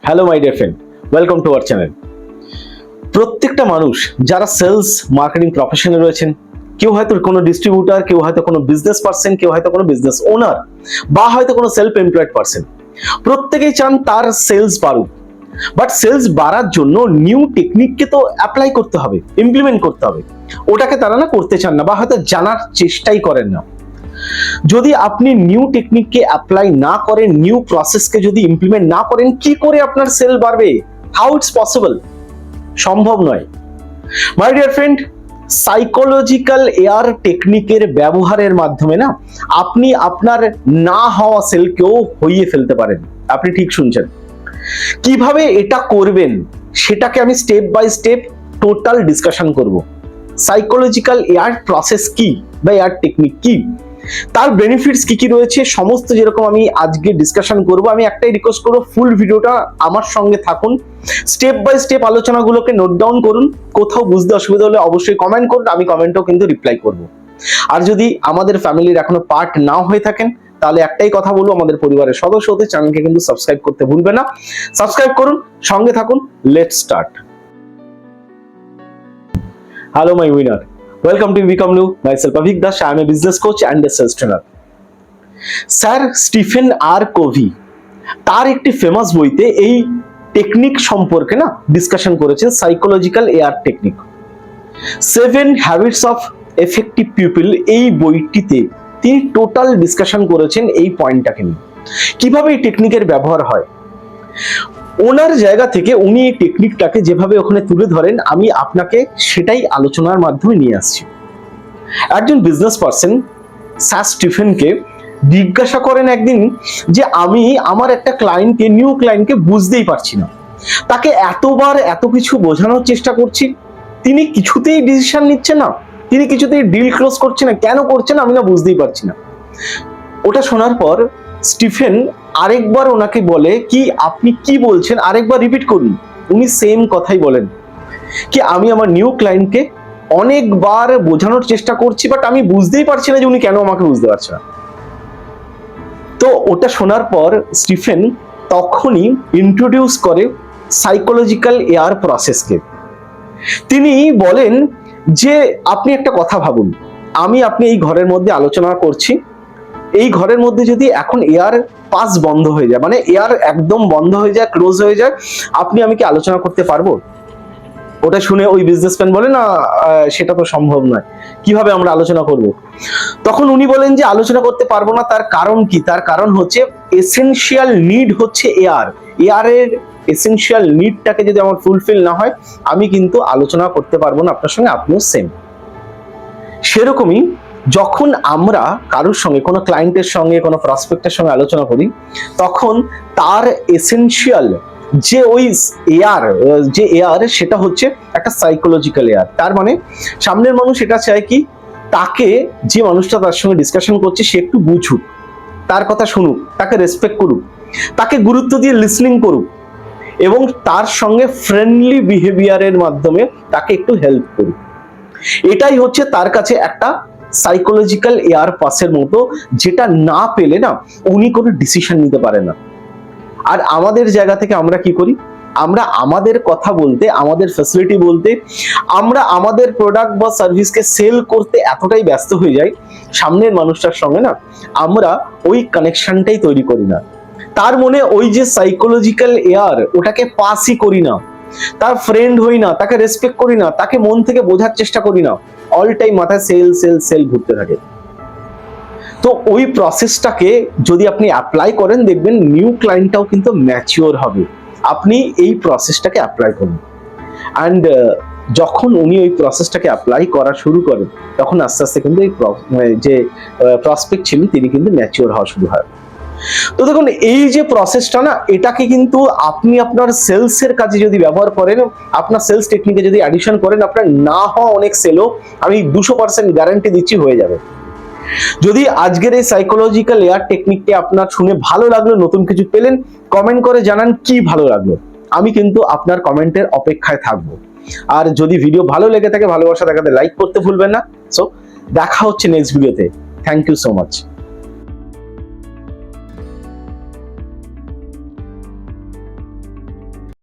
Hello my dear friend, welcome to our channel. প্রত্যেকটা মানুষ যারা সেলস মার্কেটিং প্রফেশনে রয়েছেন, কেউ হয়তো কোনো ডিস্ট্রিবিউটার, কেউ হয়তো কোনো বিজনেস পার্সন, কেউ হয়তো কোনো বিজনেস ওনার, বা হয়তো কোনো সেলফ এমপ্লয়েড পার্সন, প্রত্যেকেই চান তার সেলস বাড়ুক। বাট সেলস বাড়ার জন্য নিউ টেকনিককে তো অ্যাপ্লাই করতে হবে, ইমপ্লিমেন্ট করতে হবে। ওটাকে তারা না করতে চান না, বা হয়তো জানার চেষ্টাই করেন না। যদি আপনি নিউ টেকনিককে অ্যাপ্লাই না করেন, নিউ প্রসেসকে যদি ইমপ্লিমেন্ট না করেন, কি করে আপনার সেল বাড়বে? How it's possible? সম্ভব নয়। My dear friend, psychological AR টেকনিকের ব্যবহারের মাধ্যমে না আপনি আপনার না হওয়া সেলকেও হইয়ে ফেলতে পারেন। আপনি ঠিক শুনছেন। কিভাবে এটা করবেন সেটাকে আমি step by step total discussion করব। সাইকোলজিক্যাল এআর প্রসেস কি বা এআর টেকনিক কি, তার বেনিফিটস কি কি রয়েছে, সমস্ত যেরকম আমি আজকে ডিসকাশন করব। আমি একটাই রিকোয়েস্ট করব, ফুল ভিডিওটা আমার সঙ্গে থাকুন, স্টেপ বাই স্টেপ আলোচনাগুলোকে নোট ডাউন করুন। কোথাও বুঝতে অসুবিধা হলে অবশ্যই কমেন্ট করুন, আমি কমেন্টও কিন্তু রিপ্লাই করব। আর যদি আমাদের ফ্যামিলির এখনো পার্ট নাও হয়ে থাকেন, তাহলে একটাই কথা বলবো, আমাদের পরিবারের সদস্য হতে চ্যানেলকে কিন্তু সাবস্ক্রাইব করতে ভুলবেন না। সাবস্ক্রাইব করুন, সঙ্গে থাকুন। Let's start. Hello my winner, welcome to Become New. Myself Avik Das. I am a business coach and a sales trainer. Sir Stephen R Covey তার একটি ফেমাস বইতে এই টেকনিক সম্পর্কে না ডিসকাশন করেছেন, psychological AR technique. 7 habits of effective people, এই বইটিতে তিনি টোটাল ডিসকাশন করেছেন এই পয়েন্টটাকে নিয়ে, কিভাবে এই টেকনিকের ব্যবহার হয়। ওনার জায়গা থেকে উনি এই টেকনিকটাকে যেভাবে ওখানে তুলে ধরেন, আমি আপনাকে সেটাই আলোচনার মাধ্যমে নিয়ে আসছি। একজন বিজনেস পার্সন স্যার স্টিফেনকে জিজ্ঞাসা করেন একদিন যে আমি আমার একটা ক্লায়েন্টকে, নিউ ক্লায়েন্টকে বুঝতেই পারছি না, তাকে এতবার এত কিছু বোঝানোর চেষ্টা করছি, তিনি কিছুতেই ডিসিশন নিচ্ছেন না, তিনি কিছুতেই ডিল ক্লোজ করছেন না। কেন করছেন আমি না বুঝতেই পারছি না। ওটা শোনার পর স্টিফেন আরেকবার ওনাকে বলে কি আপনি কি বলছেন, আরেকবার রিপিট করুন। উনি সেম কথাই বলেন কি আমি আমার নিউ ক্লায়েন্টকে অনেকবার বোঝানোর চেষ্টা করছি, বাট আমি বুঝতেই পারছি না যে উনি কেন আমাকে বুঝতে পারছে না। তো ওটা শোনার পর স্টিফেন তখনই ইন্ট্রোডিউস করে সাইকোলজিক্যাল এআর প্রসেসকে। তিনি বলেন যে আপনি একটা কথা ভাবুন, আপনি এই ঘরের মধ্যে আলোচনা করছি, এই ঘরের মধ্যে যদি এখন এয়ার পাস বন্ধ হয়ে যায়, মানে এয়ার একদম বন্ধ হয়ে যায়, ক্লোজ হয়ে যায়, আমি কি আলোচনা করতে পারবো? ওটা শুনে ওই বিজনেসম্যান বলে না, সেটা তো সম্ভব নয়, কিভাবে আমরা আলোচনা করব? তখন উনি বলেন যে আলোচনা করতে পারবো না। তার কারণ কি? তার কারণ হচ্ছে এসেনশিয়াল নিড হচ্ছে এয়ারের এসেনশিয়াল নিডটাকে যদি আমার ফুলফিল না হয়, আমি কিন্তু আলোচনা করতে পারবো না আপনার সঙ্গে। আপনিও সেম। সেরকমই যখন আমরা কারোর সঙ্গে, কোনো ক্লায়েন্টের সঙ্গে, কোনো প্রসপেক্টের সঙ্গে আলোচনা করি, তখন তার এসেনশিয়াল যে ওই এয়ার সেটা হচ্ছে একটা সাইকোলজিক্যাল এয়ার। তার মানে সামনের মানুষ এটা চায় কি, তাকে, যে মানুষটা তার সঙ্গে ডিসকাশন করছে, সে একটু বুঝুক, তার কথা শুনুক, তাকে রেসপেক্ট করুক, তাকে গুরুত্ব দিয়ে লিসনিং করুক, এবং তার সঙ্গে ফ্রেন্ডলি বিহেভিয়ারের মাধ্যমে তাকে একটু হেল্প করুক। এটাই হচ্ছে তার কাছে একটা সাইকোলজিক্যাল এয়ার পাসের মতো, যেটা না পেলে না উনি কোনো ডিসিশন নিতে পারে না। আর আমাদের জায়গা থেকে আমরা কি করি? আমরা আমাদের কথা বলতে, আমাদের ফ্যাসিলিটি বলতে, আমরা আমাদের প্রোডাক্ট বা সার্ভিসকে সেল করতে এতটাই ব্যস্ত হয়ে যাই, সামনের মানুষটার সঙ্গে না আমরা ওই কানেকশনটাই তৈরি করি না। তার মনে ওই যে সাইকোলজিক্যাল এয়ার, ওটাকে পাসই করি না, তার ফ্রেন্ড হই না, তাকে রেসপেক্ট করি না, তাকে মন থেকে বোঝার চেষ্টা করি না, অল টাইম মাথায় সেল সেল সেল ঘুরতে থাকে। তো ওই প্রসেসটাকে যদি আপনি অ্যাপ্লাই করেন, দেখবেন নিউ ক্লায়েন্টটাও কিন্তু ম্যাচিওর হবে। আপনি এই প্রসেসটাকে অ্যাপ্লাই করুন, অ্যান্ড যখন উনি ওই প্রসেসটাকে অ্যাপ্লাই করা শুরু করেন, তখন আস্তে আস্তে কিন্তু এই যে প্রসপেক্ট ছিলেন, তিনি কিন্তু ম্যাচিওর হওয়া শুরু হয়। তো দেখুন, এই যে প্রসেসটা না, এটাকে কিন্তু আপনি আপনার সেলসের কাজে যদি ব্যবহার করেন, আপনার সেলস টেকনিকে যদি অ্যাডিশন করেন, আপনার না হওয়া অনেক সেলও আমি 200% গ্যারান্টি দিচ্ছি হয়ে যাবে। যদি আজকের এই সাইকোলজিক্যাল এআর টেকনিকটি আপনার শুনে ভালো লাগলো, নতুন কিছু পেলেন, কমেন্ট করে জানান কি ভালো লাগলো। আমি কিন্তু আপনার কমেন্টের অপেক্ষায় থাকবো। আর যদি ভিডিও ভালো লেগে থাকে, ভালোবাসা দেখাতে লাইক করতে ভুলবেন না। সো দেখা হচ্ছে নেক্সট ভিডিওতে। Thank you so much.